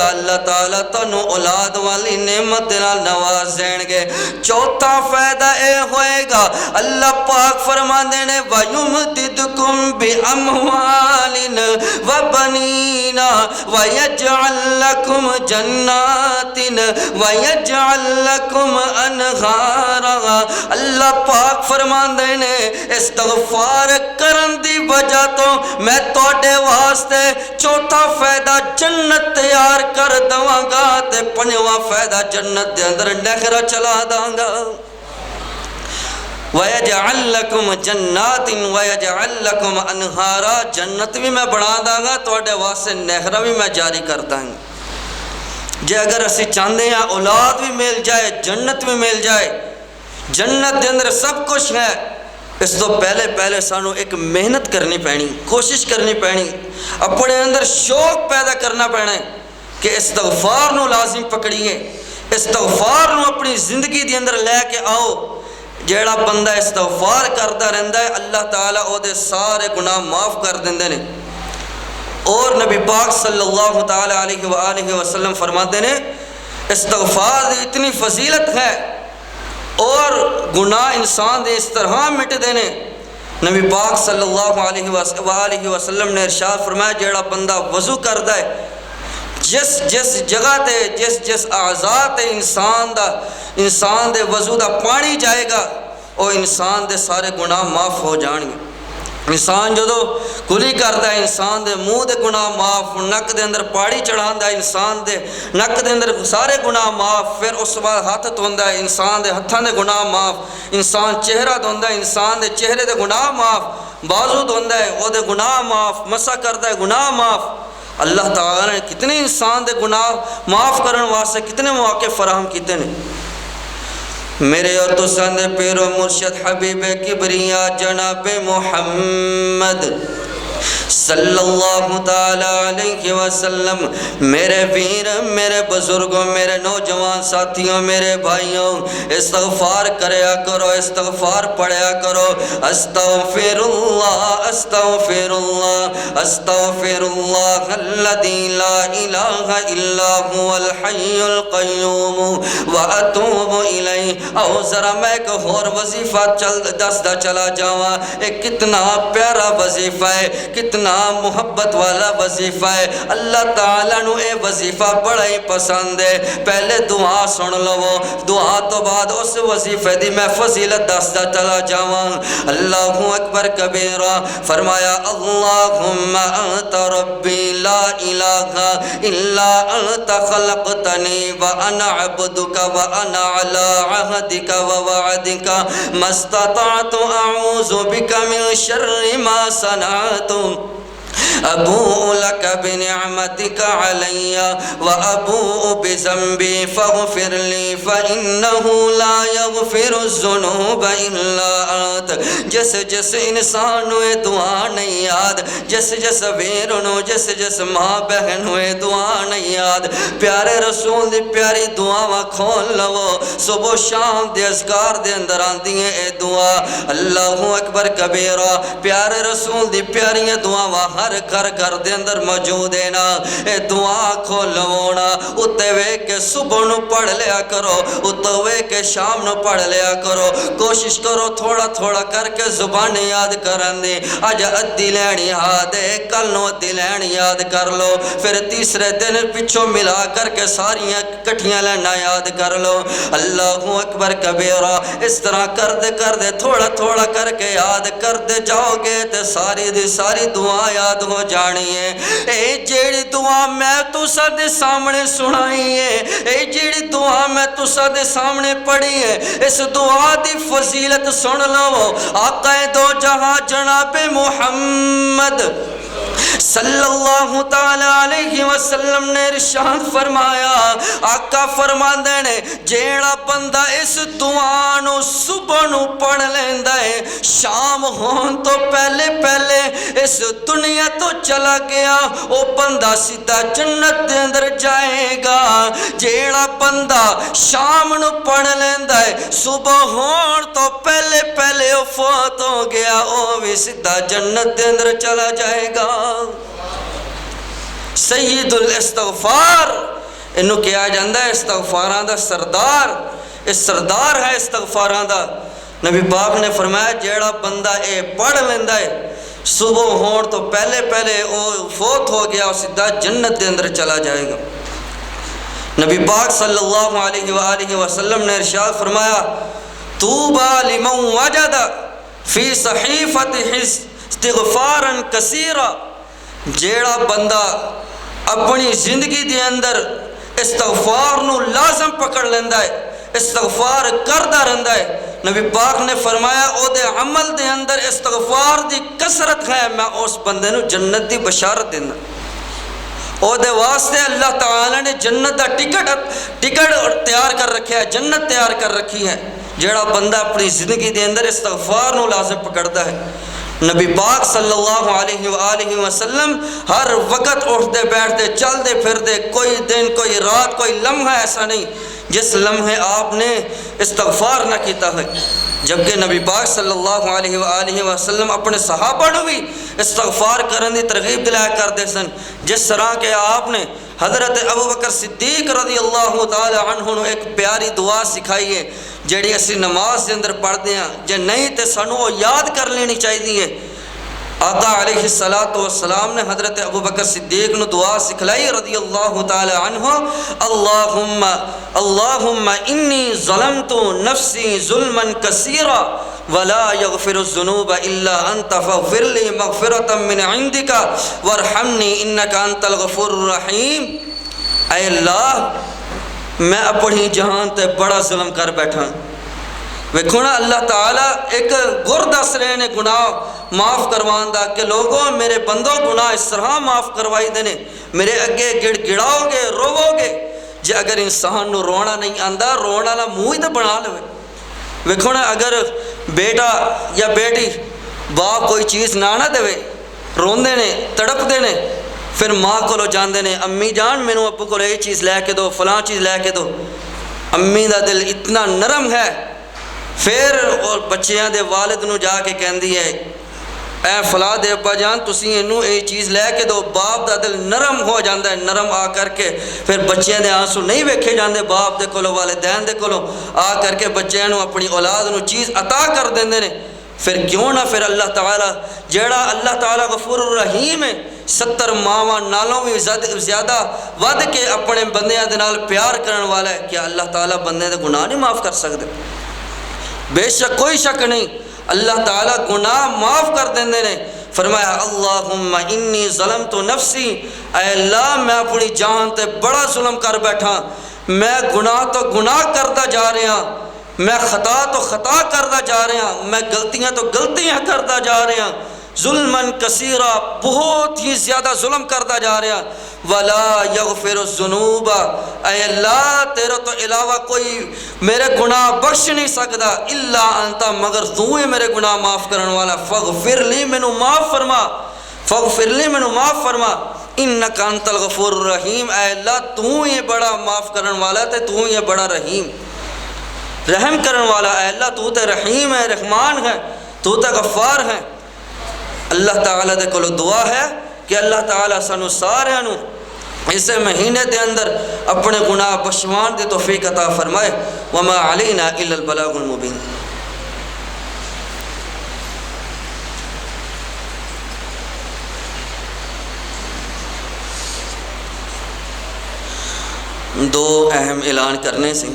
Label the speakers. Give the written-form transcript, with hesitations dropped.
Speaker 1: اللہ تعالیٰ تنو اولاد والی نعمت نال نواز دین گے۔ چوتھا فائدہ اے ہوئے گا، اللہ پاک فرماندے نے وَيُمْدِدْكُمْ بِأَمْوَالٍ وَبَنِينَ وَيَجْعَلْ لَكُمْ جَنَّاتٍ وَيَجْعَلْ لَكُمْ أَنْهَارًا۔ اللہ پاک فرماندے نے استغفار کرن دی وجہ تو میں توڑے واسطے چوتھا فائدہ جنت تیار کر دواں گا تے پنجواں فائدہ جنت دے اندر نہر چلا داں گا۔ وَيَجْعَلْ لَكُمْ جَنَّاتٍ وَيَجْعَلْ لَكُمْ أَنْهَارًا، جنت بھی میں بنا داں گا، توڑے واسطے نہر بھی میں جاری کر داں گا۔ جے اگر اسی چاندے ہیں اولاد بھی مل جائے، جنت بھی مل جائے، جنت دے اندر سب کچھ ہے، اس تو پہلے سانو ایک محنت کرنی پینی، کوشش کرنی پینی، اپنے اندر شوق پیدا کرنا پینا ہے کہ استغفار نو لازم پکڑیے، استغفار نو اپنی زندگی دی اندر لے کے آؤ۔ جیڑا بندہ استغفار کرتا رہندا ہے اللہ تعالیٰ او دے سارے گناہ معاف کر دیندے نے۔ اور نبی پاک صلی اللہ تعالیٰ علیہ وآلہ وسلم فرماتے ہیں استغفار دی اتنی فضیلت ہے اور گناہ انسان دے اس طرح مٹ دینے۔ نبی پاک صلی اللہ علیہ وآلہ وسلم نے ارشاد فرمایا جیڑا بندہ وضو کردا ہے، جس جگہ تے جس اعضاء تے انسان دے وضو دا پانی جائے گا وہ انسان دے سارے گناہ معاف ہو جان گے۔ انسان جدو کلی کرتا ہے انسان دے منہ دے گناہ معاف، نک دے اندر پاڑی چڑھاندا ہے انسان دے نک دے اندر سارے گناہ معاف، پھر اس بعد ہاتھ دھوندا ہے انسان دے ہتھاں دے گناہ معاف، انسان چہرہ دھوندا ہے انسان دے چہرے دے گناہ معاف، بازو دھوندا ہے او دے گناہ معاف، مسح کردا ہے گناہ معاف۔ اللہ تعالیٰ نے کتنے انسان دے گناہ معاف کرن واسطے کتنے مواقع فراہم کیتے ہیں۔ میرے اور تساں دے پیرو مرشد حبیب کبریا جناب محمد صلی اللہ تعالیٰ علیہ وسلم، میرے ویر، میرے بزرگوں، میرے نوجوان ساتھیوں، میرے بھائیوں، استغفار کریا کرو، استغفار پڑھیا کرو۔ استغفر اللہ استغفر اللہ استغفر اللہ الذی لا الہ الا هو الحی القیوم واتوب الیہ۔ او ذرا میں ایک اور وظیفہ دستا چلا جاواں، ایک کتنا پیارا وظیفہ ہے، کتنا محبت والا وظیفہ ہے، اللہ تعالیٰ نو اے وظیفہ بڑا ہی پسند ہے۔ پہلے دعا سن لو، دعا تو بعد اس وظیفے دی میں فضیلت دستا چلا جاواں۔ اللہ اکبر کبیرہ، فرمایا اللہم انت ربی لا الہ الا انت خلقتنی وانا عبدک وانا علی عہدک ووعدک ما استطعت اعوذ بک من شر ما صنعت ابوء لك بنعمتك علي وابوء بذنبي فاغفر لي فانه لا يغفر الذنوب الا انت۔ جس انسان ہوئے دعا نہیں یاد، جس ویر نو جس ماں بہن ہوئے دعا نہیں یاد، پیارے رسول دی پیاری دعاواں کھول لو، صبح شام دے اذکار دے اندر آندی ہیں اے دعا۔ اللہ اکبر کبیرہ، پیارے رسول دی پیاری دعاواں ہر گھر دے اندر موجود ہے نا۔ اے دعا کھولونا اتے وے کے صبح نو پڑھ لیا کرو، اتے وے کے شام نو پڑھ لیا کرو، کوشش کرو تھوڑا تھوڑا کر کے زبان یاد کرن دی۔ آج ادھی لین یاد ہے، کل نو ادھی لین یاد کر لو، پھر تیسرے دن پچھو ملا کر کے ساریاں کٹھیاں لینا یاد کر لو۔ اللہ اکبر کبیرہ، اس طرح کر دے تھوڑا تھوڑا کر کے یاد کر دے جاؤ گے تے ساری دی ساری دعا یاد ہو جانی ہے۔ اے جیڑی دعا میں تساں دے سامنے سنائی ہے، اے جیڑی دعا میں تساں دے سامنے پڑھی ہے، اس دعا دی فضیلت سن لو۔ آقا دو جہاں جناب محمد صلی اللہ تعالیٰ علیہ وسلم نے ارشاد فرمایا، آقا فرماندے نے جیڑا بندہ اس دعا نو صبح نو پڑھ لیندا ہے، شام ہون تو پہلے اس دنیا تو چلا گیا، او بندہ سیدھا جنت دے اندر جائے گا۔ جیڑا بندہ شام نو پڑھ لیندا ہے، صبح ہون تو پہلے او فوت ہو گیا، او بھی سیدھا جنت دے اندر چلا جائے گا۔ سید الاستغفار انہوں کیا جاندہ ہے استغفاراں دا سردار، اس سردار ہے استغفاراں دا۔ نبی پاک نے فرمایا جیڑا بندہ اے پڑھ لیندہ ہے صبح ہون تو پہلے پہلے وہ فوت ہو گیا، سیدھا جنت دے اندر چلا جائے گا۔ نبی پاک صلی اللہ علیہ وآلہ وسلم نے ارشاد فرمایا طوبى لمن وجد فی صحیفت استغفارا کثیرا، جیڑا بندہ اپنی زندگی دے اندر استغفار نو لازم پکڑ لیندہ ہے، استغفار کردہ رہندہ ہے، نبی پاک نے فرمایا او دے عمل دے اندر استغفار دی کثرت ہے، میں اس بندے نو جنت دی بشارت دینا۔ او دے واسطے اللہ تعالی نے جنت دا ٹکٹ تیار کر رکھا ہے، جنت تیار کر رکھی ہے، جیڑا بندہ اپنی زندگی دے اندر استغفار نو لازم پکڑتا ہے۔ نبی پاک صلی اللہ علیہ وآلہ وسلم ہر وقت اٹھتے بیٹھتے چلتے پھرتے، کوئی دن کوئی رات کوئی لمحہ ایسا نہیں جس لمحے آپ نے استغفار نہ کیتا ہے۔ جبکہ نبی پاک صلی اللہ علیہ وآلہ وسلم اپنے صحابہ نو بھی استغفار کرن دی ترغیب دلایا کرتے سن، جس طرح کہ آپ نے حضرت ابوبکر صدیق رضی اللہ تعالی عنہ نے ایک پیاری دعا سکھائی ہے جیڑی اسی نماز کے اندر پڑھتے ہیں، جے نہیں تے سانو یاد کر لینی چاہیے۔ آقا علیہ السلام نے حضرت ابوبکر صدیق نے دعا سکھلائی رضی اللہ تعالی عنہ، اللہم انی ظلمت نفسی ظلما کثیرا ولا یغفر الذنوب الا انت فاغفر لی مغفرۃ من عندک وارحمنی انک انت الغفور الرحیم۔ اے اللہ میں اپنی جہان تے بڑا ظلم کر بیٹھا، ویکھو نا اللہ تعالیٰ ایک گر دس رہے نے گناہ معاف کروان دا کہ لوگوں میرے بندوں گناہ اس طرح معاف کروائی دینے، میرے اگے گڑ گڑاؤ گے روو گے، جے اگر انسان نو رونا نہیں آندا رونا لا منہ ہی تے بنا لے۔ ویکھو نا اگر بیٹا یا بیٹی باپ کوئی چیز نہ دے روندے نے تڑپ دے نے، پھر ماں کو جاندے نے امی جان مینوں ابو کو یہ چیز لے کے دو فلاں چیز لے کے دو، امی دا دل اتنا نرم ہے، پھر اور بچیاں دے والد نو جا کے کہندی ہے اے فلاں دے ابا جان تسی اینوں یہ چیز لے کے دو، باپ دا دل نرم ہو جاندہ ہے، نرم آ کر کے پھر بچیاں دے آنسو نہیں ویکھے جاندے باپ دے کولو والدین دے کولو، آ کر کے بچیاں نو اپنی اولاد نو چیز عطا کر دیندے نے۔ پھر کیوں نہ پھر اللہ تعالیٰ جیڑا اللہ تعالیٰ غفور الرحیم ہے، 70 ماواں نالوں بھی زیادہ ود کے اپنے بندیاں دے نال پیار کرن والا ہے، کیا اللہ تعالیٰ بندے دے گناہ نہیں معاف کر سکتے؟ بے شک کوئی شک نہیں، اللہ تعالیٰ گناہ معاف کر دیندے نے۔ فرمایا اللہم انی ظلمت نفسی، اے اللہ میں اپنی جان تے بڑا ظلم کر بیٹھا، میں گناہ تو گناہ کرتا جا رہا، میں خطا تو خطا کرتا جا رہا، میں غلطیاں تو غلطیاں کرتا جا رہا، ظلمن کثیرا بہت ہی زیادہ ظلم کرتا جا رہا، ولا یغفر الذنوب، اے اللہ تیرے تو علاوہ کوئی میرے گناہ بخش نہیں سکتا، الا انت مگر تو ہی میرے گناہ معاف کرنے والا، فاغفر لی مینوں معاف فرما، فاغفر لی مینوں معاف فرما، انک انت الغفور الرحیم، اے اللہ تو ہی بڑا معاف کرنے والا تے تو ہی بڑا رحیم رحم کرنے والا، اے اللہ تو تے رحیم ہے رحمان ہے تو تے غفار ہے۔ اللہ تعالیٰ دے کولو دعا ہے کہ اللہ تعالیٰ سانو سارے نو اسے مہینے دے اندر اپنے گناہ بخشوان دی توفیق عطا فرمائے۔ وما علینا الا البلاغ المبین۔ دو اہم اعلان کرنے سے